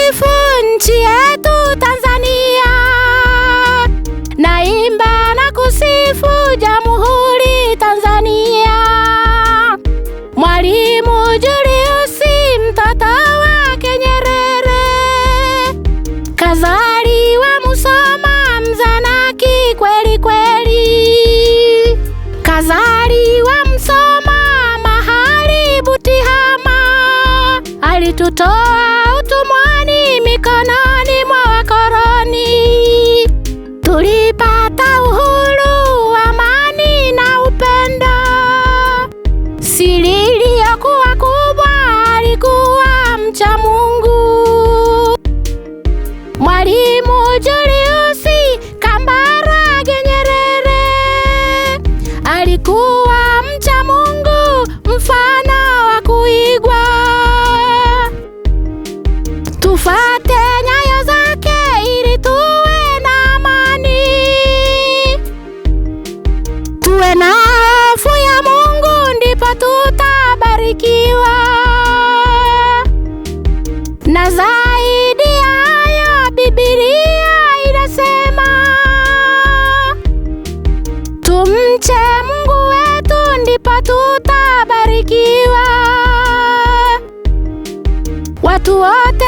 kusifu nchi yetu Tanzania, naimba na kusifu Jamhuri Tanzania. Mwalimu Julius mtoto wake Nyerere, kazaliwa Musoma Mzanaki kweli kweli, kazaliwa Musoma mahali Butihama, alitutoa utumwani mikononi mwa wakoloni. Tulipata uhuru, amani na upendo. Siri iliyokuwa kubwa, alikuwa mcha Mungu. Mwalimu Julius Kambarage Nyerere alikuwa mcha Mungu, mfano wa kuigwa. Tufate nyayo zake ili tuwe na amani, tuwe na hofu ya Mungu, ndipo tutabarikiwa. Na zaidi ya hayo, Biblia inasema tumche Mungu wetu, ndipo tutabarikiwa. Watu wote